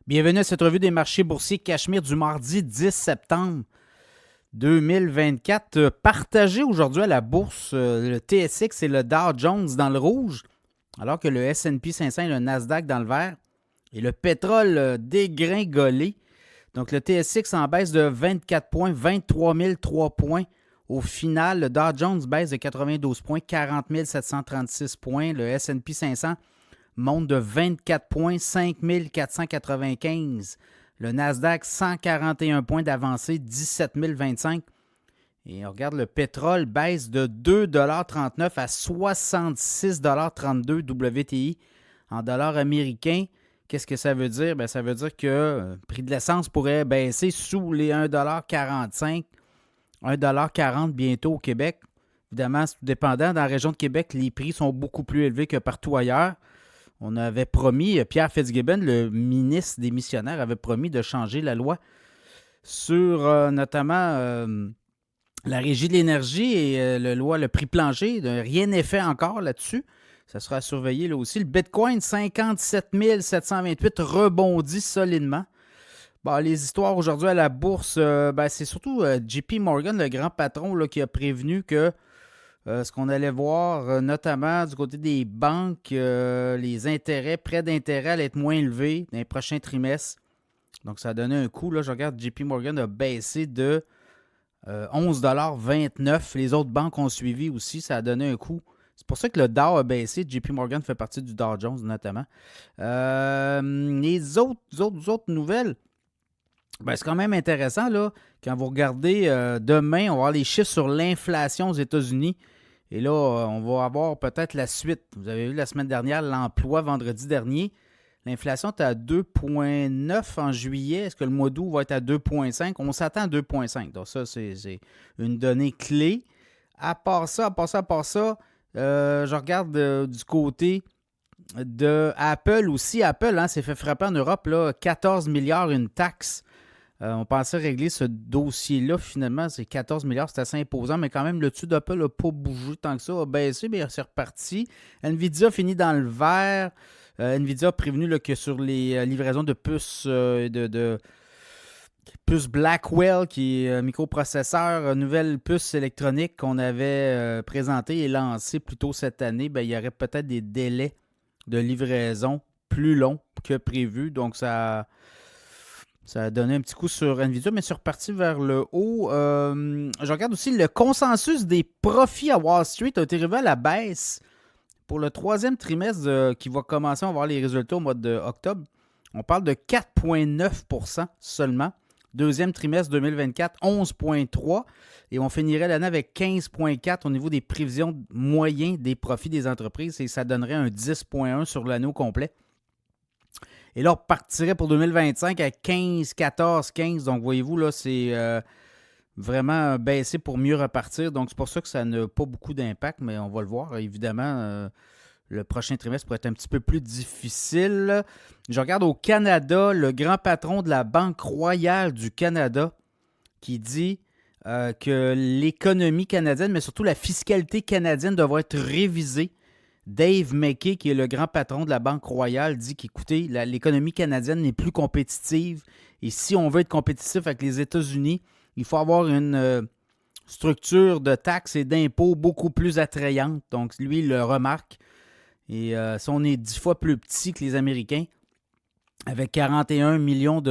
Bienvenue à cette revue des marchés boursiers Cachemire du mardi 10 septembre 2024. Partagé aujourd'hui à la bourse, le TSX et le Dow Jones dans le rouge, alors que le S&P 500 et le Nasdaq dans le vert. Et le pétrole dégringolé. Donc le TSX en baisse de 24 points, 23 003 points. Au final, le Dow Jones baisse de 92 points, 40 736 points. Le S&P 500 monte de 24 points, 5 495. Le Nasdaq, 141 points d'avancée, 17 025. Et on regarde le pétrole, baisse de 2,39 $ à 66,32 $ WTI en dollars américains. Qu'est-ce que ça veut dire? Bien, ça veut dire que le prix de l'essence pourrait baisser sous les 1,45 $, 1,40 $ bientôt au Québec. Évidemment, c'est tout dépendant. Dans la région de Québec, les prix sont beaucoup plus élevés que partout ailleurs. On avait promis, Pierre Fitzgibbon, le ministre des Missionnaires, avait promis de changer la loi sur notamment la régie de l'énergie et le prix plancher. Rien n'est fait encore là-dessus. Ça sera à surveiller là aussi. Le Bitcoin, 57 728, rebondit solidement. Bon, les histoires aujourd'hui à la bourse, c'est surtout JP Morgan, le grand patron, là, qui a prévenu que ce qu'on allait voir, notamment du côté des banques, les intérêts, prêts d'intérêt allaient être moins élevés dans les prochains trimestres. Donc, ça a donné un coup. Là, je regarde, JP Morgan a baissé de 11,29 $. Les autres banques ont suivi aussi. Ça a donné un coup. C'est pour ça que le Dow a baissé. JP Morgan fait partie du Dow Jones, notamment. Les autres nouvelles, c'est quand même intéressant. Là, quand vous regardez demain, on va avoir les chiffres sur l'inflation aux États-Unis. Et là, on va avoir peut-être la suite. Vous avez vu la semaine dernière, l'emploi vendredi dernier. L'inflation est à 2,9 en juillet. Est-ce que le mois d'août va être à 2,5? On s'attend à 2,5. Donc ça, c'est une donnée clé. À part ça, je regarde du côté de Apple aussi. Apple s'est fait frapper en Europe, là, 14 milliards une taxe. On pensait régler ce dossier-là. Finalement, c'est 14 milliards, c'est assez imposant, mais quand même, le dessus d'Apple n'a pas bougé tant que ça, a baissé, mais c'est reparti. Nvidia finit dans le vert. Nvidia a prévenu là, que sur les livraisons de puces, puces Blackwell, qui est microprocesseur, nouvelle puce électronique qu'on avait présentée et lancée plus tôt cette année, il y aurait peut-être des délais de livraison plus longs que prévu. Donc, ça a donné un petit coup sur Nvidia, mais c'est reparti vers le haut. Je regarde aussi le consensus des profits à Wall Street a été revu à la baisse pour le troisième trimestre qui va commencer. On va voir les résultats au mois d'octobre. On parle de 4,9 % seulement. Deuxième trimestre 2024, 11,3 %. Et on finirait l'année avec 15,4 au niveau des prévisions moyennes des profits des entreprises. Et ça donnerait un 10,1 sur l'année au complet. Et là, on partirait pour 2025 à 15, 14, 15. Donc, voyez-vous, là, c'est vraiment baissé pour mieux repartir. Donc, c'est pour ça que ça n'a pas beaucoup d'impact, mais on va le voir. Évidemment, le prochain trimestre pourrait être un petit peu plus difficile. Je regarde au Canada, le grand patron de la Banque royale du Canada qui dit que l'économie canadienne, mais surtout la fiscalité canadienne, devra être révisée. Dave McKay, qui est le grand patron de la Banque royale, dit qu'écoutez, l'économie canadienne n'est plus compétitive. Et si on veut être compétitif avec les États-Unis, il faut avoir une structure de taxes et d'impôts beaucoup plus attrayante. Donc, lui, il le remarque. Et si on est 10 fois plus petit que les Américains, avec 41 millions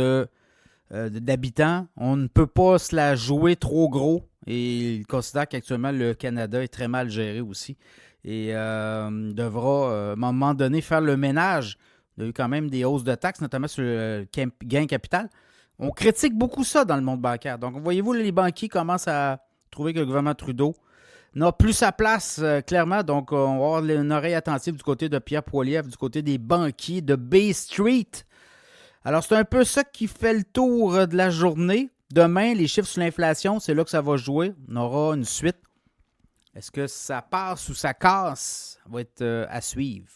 d'habitants, on ne peut pas se la jouer trop gros. Et il considère qu'actuellement, le Canada est très mal géré aussi. Et devra, à un moment donné, faire le ménage. Il y a eu quand même des hausses de taxes, notamment sur le gain capital. On critique beaucoup ça dans le monde bancaire. Donc, voyez-vous, les banquiers commencent à trouver que le gouvernement Trudeau n'a plus sa place, clairement. Donc, on va avoir une oreille attentive du côté de Pierre Poilievre, du côté des banquiers de Bay Street. Alors, c'est un peu ça qui fait le tour de la journée. Demain, les chiffres sur l'inflation, c'est là que ça va jouer. On aura une suite. Est-ce que ça passe ou ça casse? Ça va être à suivre.